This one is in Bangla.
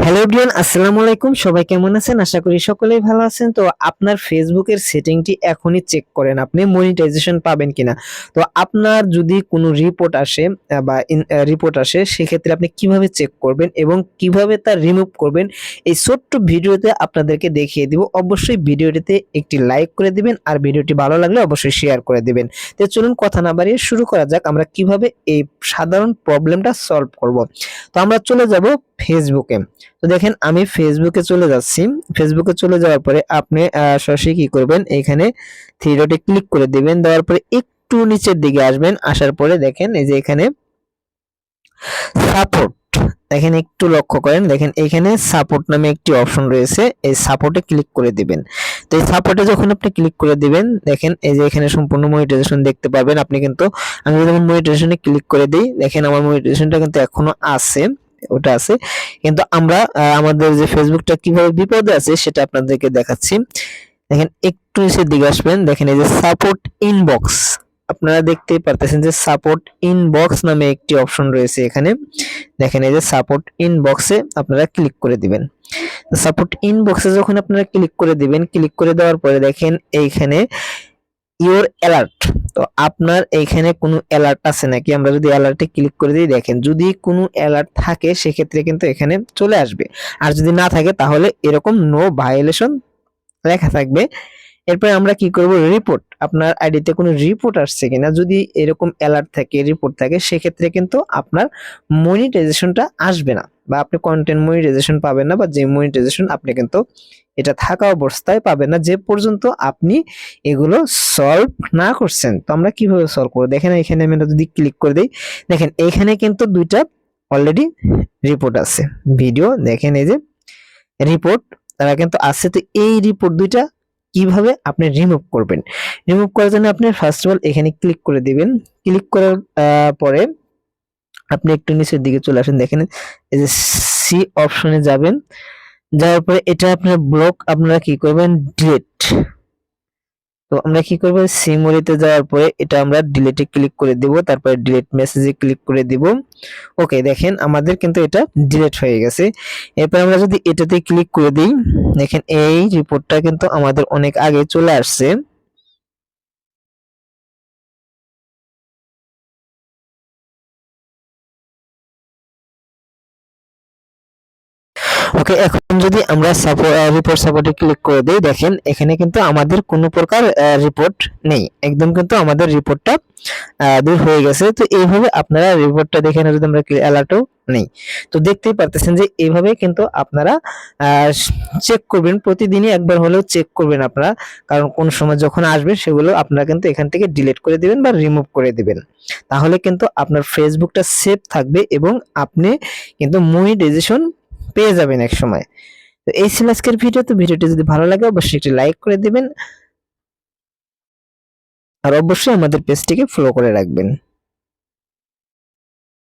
হ্যালো এভরিওয়ান, আসসালামু আলাইকুম। সবাই কেমন আছেন? আশা করি সকলেই ভালো আছেন। তো আপনার ফেসবুকের সেটিংটি এখনই চেক করেন, আপনি মনিটাইজেশন পাবেন কিনা। তো আপনার যদি কোনো রিপোর্ট আসে বা রিপোর্ট আসে, সেক্ষেত্রে আপনি কিভাবে চেক করবেন এবং কিভাবে তা রিমুভ করবেন, এই ছোট্ট ভিডিওতে আপনাদেরকে দেখিয়ে দিব। অবশ্যই ভিডিওটিতে একটি লাইক করে দিবেন আর ভিডিওটি ভালো লাগলে অবশ্যই শেয়ার করে দিবেন। তো চলুন কথা না বাড়িয়ে শুরু করা যাক, আমরা কিভাবে এই সাধারণ প্রবলেমটা সলভ করব। তো আমরা চলে যাব ফেসবুকে। তো দেখেন আমি ফেসবুকে চলে যাচ্ছি। ফেসবুকে চলে যাওয়ার পরে আপনি সরাসরি কি করবেন, এখানে থ্রি ডটে ক্লিক করে দিবেন। দেওয়ার পরে একটু নিচের দিকে আসবেন। আসার পরে দেখেন এই যে এখানে সাপোর্ট, দেখেন একটু লক্ষ্য করেন, দেখেন এখানে সাপোর্ট নামে একটি অপশন রয়েছে, এই সাপোর্টে ক্লিক করে দিবেন। তো এই সাপোর্টে যখন আপনি ক্লিক করে দিবেন, দেখেন এই যে এখানে সম্পূর্ণ মনিটাইজেশন দেখতে পাবেন আপনি। কিন্তু আমি যখন মনিটাইজেশনে ক্লিক করে দিই, দেখেন আমার মনিটাইজেশনটা কিন্তু এখনো আছে, ওটা আছে। কিন্তু আমরা আমাদের যে ফেসবুকটা কিভাবে বিপদে আছে সেটা আপনাদেরকে দেখাচ্ছি। দেখেন একটু নিচের দিকে আসবেন, দেখেন এই যে সাপোর্ট ইনবক্স, আপনারা দেখতেই পারতেছেন যে সাপোর্ট ইনবক্স নামে একটি অপশন রয়েছে এখানে। দেখেন এই যে সাপোর্ট ইনবক্সে আপনারা ক্লিক করে দিবেন। সাপোর্ট ইনবক্সে যখন আপনারা ক্লিক করে দিবেন, ক্লিক করে দেওয়ার পরে দেখেন এইখানে ইওর অ্যালার্ট। তো আপনার এইখানে কোনো অ্যালার্ট আছে নাকি, আমরা যদি অ্যালার্টে ক্লিক করে দিই, দেখেন যদি কোনো অ্যালার্ট থাকে সেক্ষেত্রে কিন্তু এখানে চলে আসবে, আর যদি না থাকে তাহলে এরকম নো ভায়োলেশন লেখা থাকবে। এরপরে আমরা কি করব, রিপোর্ট, আপনার আইডিতে কোনো রিপোর্ট আসছে কিনা, যদি এরকম অ্যালার্ট থাকে, রিপোর্ট থাকে, সেক্ষেত্রে কিন্তু আপনার মনিটাইজেশনটা আসবে না, বা আপনি কন্টেন্ট মনিটাইজেশন পাবেন না, বা যে মনিটাইজেশন আপনি কিন্তু এটা থাকা অবস্থায় পাবেন না যে পর্যন্ত আপনি এগুলো সলভ না করছেন। তো আমরা কিভাবে সলভ করব, দেখেন এখানে আমি যদি ক্লিক করে দিই, দেখেন এখানে কিন্তু দুইটা অলরেডি রিপোর্ট আছে, ভিডিও দেখেন এই যে রিপোর্ট তারা কিন্তু আছে। তো এই রিপোর্ট দুইটা কিভাবে আপনি রিমুভ করবেন, রিমুভ করার জন্য আপনি ফার্স্ট অফ অল এখানে ক্লিক করে দিবেন। ক্লিক করার পরে আপনি একটু নিচের দিকে চলে আসেন, দেখেন এই যে সি অপশনে যাবেন। যাওয়ার পরে এটা আপনার ব্লক, আপনারা কি করবেন, ডিলিট। তো আমরা কি করব, সিমোরিতে যাওয়ার পরে এটা আমরা ডিলিটে ক্লিক করে দিব, তারপরে ডিলিট মেসেজে ক্লিক করে দিব। ওকে, দেখেন আমাদের কিন্তু এটা ডিলিট হয়ে গেছে। এরপর আমরা যদি এটাতে ক্লিক করে দিই, দেখেন এই রিপোর্টটা কিন্তু আমাদের অনেক আগে চলে আসছে। ওকে, এখন যদি আমরা রিপোর্ট সাপোর্টে ক্লিক করে দিই, দেখেন এখানে কিন্তু আমাদের কোনো প্রকার রিপোর্ট নেই, একদম কিন্তু আমাদের রিপোর্টটা দূর হয়ে গেছে। তো এইভাবে আপনারা রিপোর্টটা দেখেন, যদি আমরা অ্যালার্টও নেই। তো দেখতেই পারতেছেন যে এইভাবে কিন্তু আপনারা চেক করবেন, প্রতিদিনই একবার হলেও চেক করবেন আপনারা, কারণ কোন সময় যখন আসবে সেগুলো আপনারা কিন্তু এখান থেকে ডিলিট করে দিবেন বা রিমুভ করে দিবেন। তাহলে কিন্তু আপনার ফেসবুকটা সেফ থাকবে এবং আপনি কিন্তু মনিটাইজেশন পেয়ে যাবেন এক সময়। তো এই ছিল আজকের ভিডিও। তো ভিডিওটি যদি ভালো লাগে অবশ্যই একটি লাইক করে দিবেন আর অবশ্যই আমাদের পেজটিকে ফলো করে রাখবেন।